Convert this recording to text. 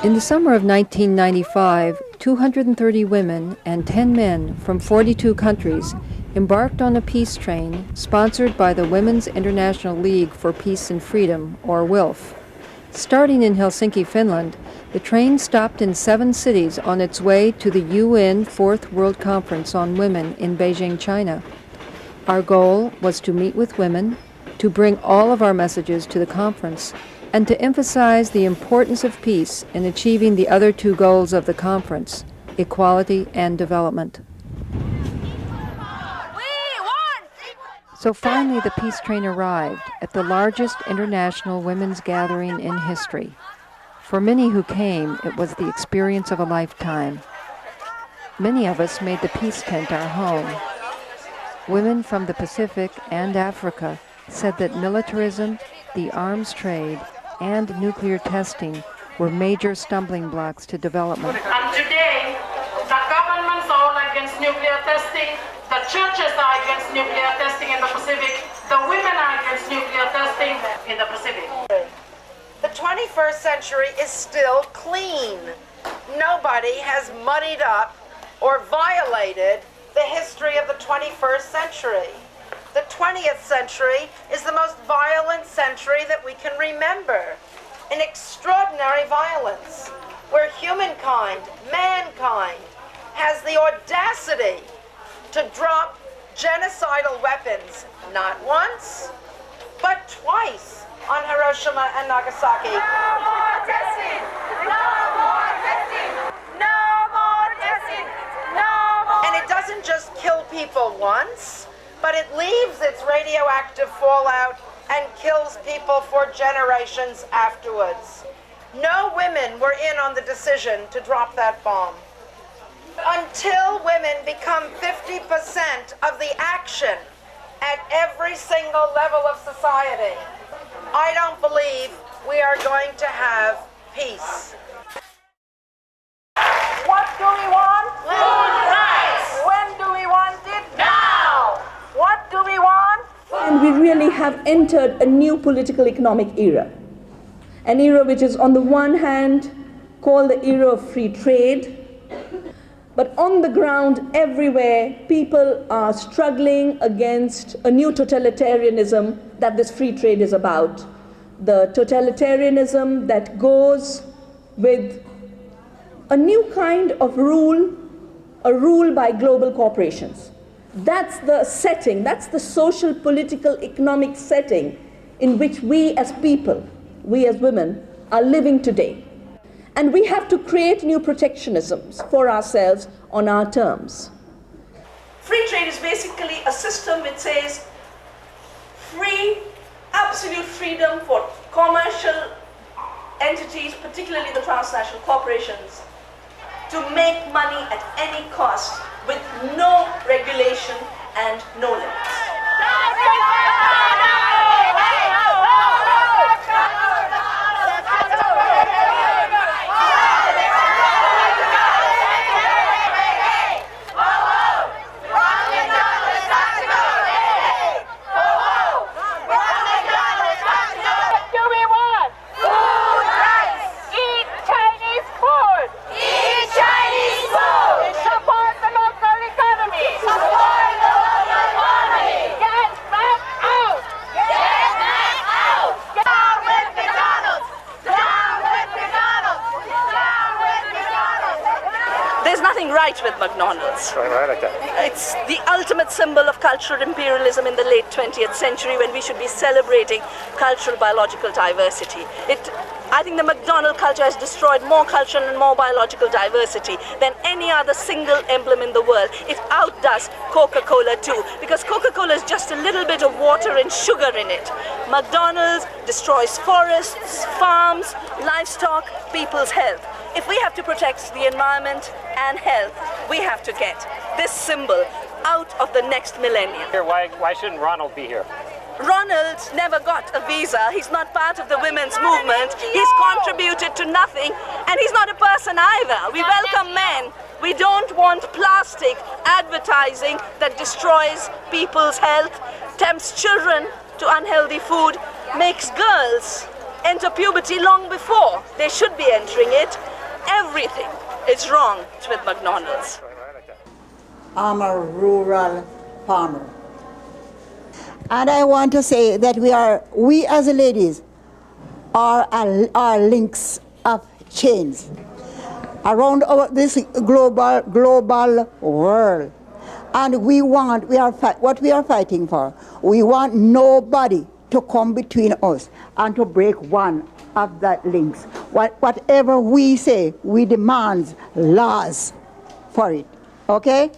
In the summer of 1995, 230 women and 10 men from 42 countries embarked on a peace train sponsored by the Women's International League for Peace and Freedom, or WILF. Starting in Helsinki, Finland, the train stopped in 7 cities on its way to the UN Fourth World Conference on Women in Beijing, China. Our goal was to meet with women, to bring all of our messages to the conference, and to emphasize the importance of peace in achieving the other 2 goals of the conference, equality and development. So finally the peace train arrived at the largest international women's gathering in history. For many who came, it was the experience of a lifetime. Many of us made the peace tent our home. Women from the Pacific and Africa said that militarism, the arms trade, and nuclear testing were major stumbling blocks to development. And today, the governments are against nuclear testing, the churches are against nuclear testing in the Pacific, the women are against nuclear testing in the Pacific. The 21st century is still clean. Nobody has muddied up or violated the history of the 21st century. The 20th century is the most violent century that we can remember. An extraordinary violence where humankind, mankind, has the audacity to drop genocidal weapons not once, but twice on Hiroshima and Nagasaki. No more testing! No more testing! No more testing! No more! And it doesn't just kill people once, but it leaves its radioactive fallout and kills people for generations afterwards. No women were in on the decision to drop that bomb. Until women become 50% of the action at every single level of society, I don't believe we are going to have peace. What do we want? Food rights! When do we want it? Now! What do we want? And we really have entered a new political economic era. An era which is on the one hand called the era of free trade, but on the ground everywhere people are struggling against a new totalitarianism that this free trade is about. The totalitarianism that goes with a new kind of rule, a rule by global corporations. That's the setting, that's the social, political, economic setting in which we as people, we as women, are living today. And we have to create new protectionisms for ourselves on our terms. Free trade is basically a system which says free, absolute freedom for commercial entities, particularly the transnational corporations, to make money at any cost with no regulation and no limits. Right with McDonald's. Right like that. It's the ultimate symbol of cultural imperialism in the late 20th century when we should be celebrating cultural biological diversity. I think the McDonald culture has destroyed more cultural and more biological diversity than any other single emblem in the world. It outdoes Coca-Cola too, because Coca-Cola is just a little bit of water and sugar in it. McDonald's destroys forests, farms, livestock, people's health. If we have to protect the environment and health, we have to get this symbol out of the next millennium. Why shouldn't Ronald be here? Ronald never got a visa. He's not part of the women's movement. He's contributed to nothing, and he's not a person either. We welcome men. We don't want plastic advertising that destroys people's health, tempts children to unhealthy food, makes girls enter puberty long before they should be entering it, everything is wrong with McDonald's. I'm a rural farmer. And I want to say that we as ladies are links of chains around this global world. And what we are fighting for, we want nobody to come between us and to break one of that links. Whatever we say, we demand laws for it. Okay?